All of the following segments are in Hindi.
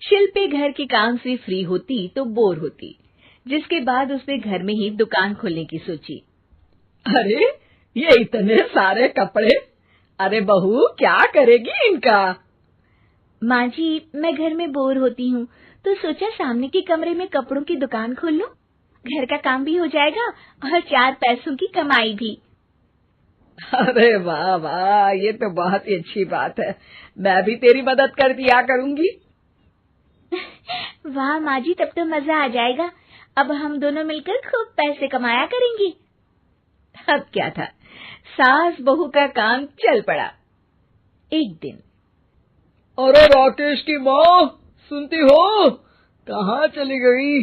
शिल्पी घर के काम से फ्री होती तो बोर होती, जिसके बाद उसने घर में ही दुकान खोलने की सोची। अरे ये इतने सारे कपड़े, अरे बहू क्या करेगी इनका? माँ जी, मैं घर में बोर होती हूँ तो सोचा सामने के कमरे में कपड़ों की दुकान खोल लूं। घर का काम भी हो जाएगा और 4 पैसों की कमाई भी। अरे वाह वाह, ये तो बहुत ही अच्छी बात है। मैं भी तेरी मदद कर दिया करूंगी। वाह माँ जी, तब तो मजा आ जाएगा। अब हम दोनों मिलकर खूब पैसे कमाया करेंगे। अब क्या था, सास बहू का काम चल पड़ा। एक दिन, अरे राकेश की माँ, सुनती हो? कहाँ चली गई?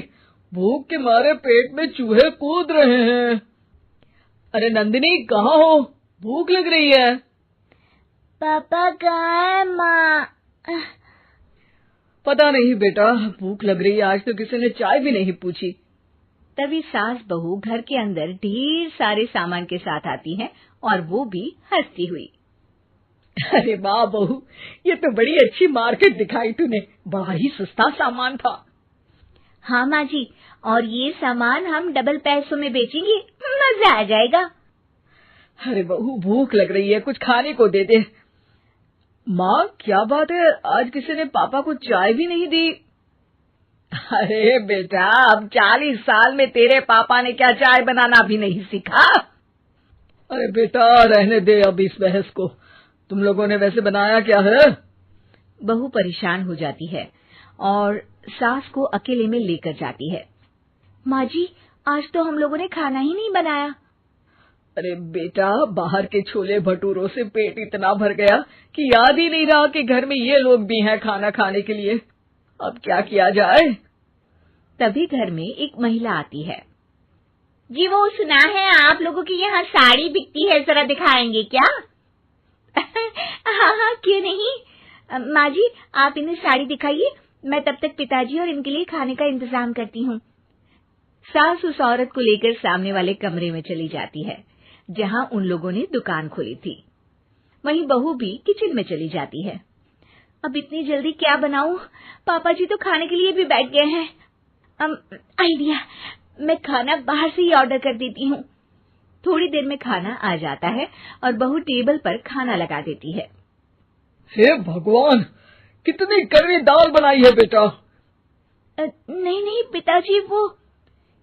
भूख के मारे पेट में चूहे कूद रहे हैं। अरे नंदिनी, कहाँ हो? भूख लग रही है। पापा कहाँ है माँ? पता नहीं बेटा, भूख लग रही है। आज तो किसी ने चाय भी नहीं पूछी। तभी सास बहू घर के अंदर ढेर सारे सामान के साथ आती हैं और वो भी हंसती हुई। अरे वाह बहू, ये तो बड़ी अच्छी मार्केट दिखाई तूने। बड़ा ही सस्ता सामान था। हाँ माँ जी, और ये सामान हम डबल पैसों में बेचेंगे, मजा आ जाएगा। अरे बहू, भूख लग रही है, कुछ खाने को दे दे। माँ क्या बात है, आज किसी ने पापा को चाय भी नहीं दी? अरे बेटा, अब 40 साल में तेरे पापा ने क्या चाय बनाना भी नहीं सीखा? अरे बेटा रहने दे अब इस बहस को। तुम लोगों ने वैसे बनाया क्या है? बहू परेशान हो जाती है और सास को अकेले में लेकर जाती है। माँ जी, आज तो हम लोगों ने खाना ही नहीं बनाया। अरे बेटा, बाहर के छोले भटूरों से पेट इतना भर गया कि याद ही नहीं रहा कि घर में ये लोग भी हैं खाना खाने के लिए। अब क्या किया जाए? तभी घर में एक महिला आती है। जी, वो सुना है आप लोगों की यहाँ साड़ी बिकती है, जरा दिखाएंगे क्या? हाँ हाँ, क्यों नहीं। माँ जी, आप इन्हें साड़ी दिखाइए, मैं तब तक पिताजी और इनके लिए खाने का इंतजाम करती हूँ। सास उस औरत को लेकर सामने वाले कमरे में चली जाती है जहाँ उन लोगों ने दुकान खोली थी। वहीं बहू भी किचन में चली जाती है। अब इतनी जल्दी क्या बनाऊं? पापा जी तो खाने के लिए भी बैठ गए हैं। आइडिया, मैं खाना बाहर से ही ऑर्डर कर देती हूँ। थोड़ी देर में खाना आ जाता है और बहू टेबल पर खाना लगा देती है। हे भगवान, कितनी कड़वी दाल बनाई है बेटा। नहीं नहीं पिताजी, वो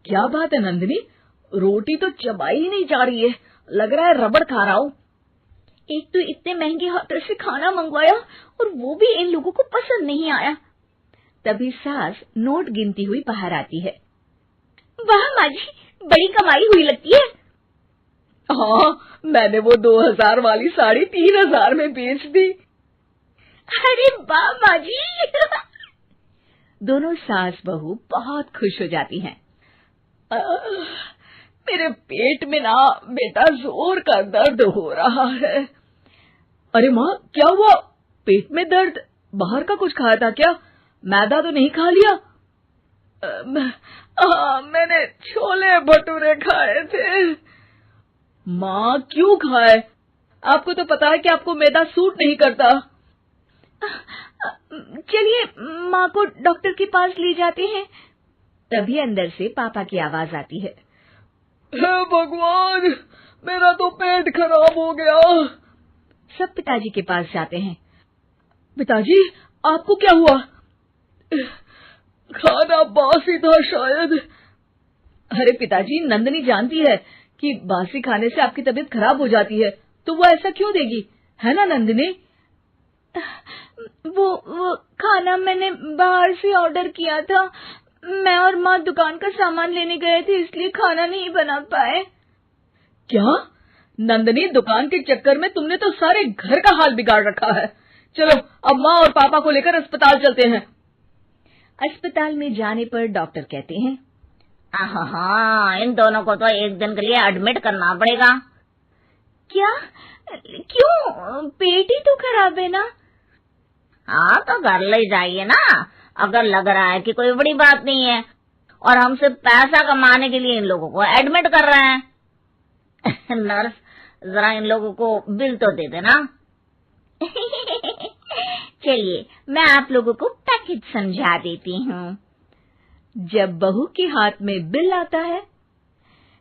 क्या बात है नंदिनी, रोटी तो चबाई ही नहीं जा रही है, लग रहा है रबड़ खा रहा हूँ। एक तो इतने महंगे होटल से खाना मंगवाया और वो भी इन लोगों को पसंद नहीं आया। तभी सास नोट गिनती हुई बाहर आती है। वाह माँ जी, बड़ी कमाई हुई लगती है। हाँ, मैंने वो 2000 वाली साड़ी 3000 में बेच दी। अरे वाह माँ जी। दोनों सास बहू बहुत खुश हो जाती हैं। मेरे पेट में ना बेटा जोर का दर्द हो रहा है। अरे माँ, क्या हुआ? पेट में दर्द? बाहर का कुछ खाया था क्या? मैदा तो नहीं खा लिया? मैंने छोले भटूरे खाए थे। माँ क्यों खाए? आपको तो पता है कि आपको मैदा सूट नहीं करता। चलिए माँ को डॉक्टर के पास ले जाते हैं। तभी अंदर से पापा की आवाज आती है। हे भगवान, मेरा तो पेट खराब हो गया। सब पिताजी के पास जाते हैं। पिताजी, आपको क्या हुआ? खाना बासी था शायद। अरे पिताजी, नंदिनी जानती है कि बासी खाने से आपकी तबीयत खराब हो जाती है, तो वो ऐसा क्यों देगी, है ना नंदिनी? वो खाना मैंने बाहर से ऑर्डर किया था। मैं और माँ दुकान का सामान लेने गए थे, इसलिए खाना नहीं बना पाए। क्या नंदिनी, दुकान के चक्कर में तुमने तो सारे घर का हाल बिगाड़ रखा है। चलो अब माँ और पापा को लेकर अस्पताल चलते हैं। अस्पताल में जाने पर डॉक्टर कहते हैं, हाँ, इन दोनों को तो एक दिन के लिए एडमिट करना पड़ेगा। क्या? क्यों? पेट ही तो खराब है ना। हाँ, तो घर ले जाइए ना, अगर लग रहा है कि कोई बड़ी बात नहीं है और हम सिर्फ पैसा कमाने के लिए इन लोगों को एडमिट कर रहे हैं। नर्स, जरा इन लोगों को बिल तो दे देना। चलिए, मैं आप लोगों को पैक हित समझा देती हूँ। जब बहू के हाथ में बिल आता है,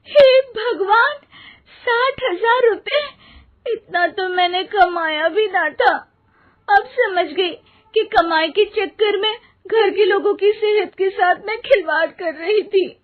हे भगवान, 60,000 रुपए! इतना तो मैंने कमाया भी ना था। अब समझ गई कि कमाई के चक्कर में घर के लोगों की सेहत के साथ मैं खिलवाड़ कर रही थी।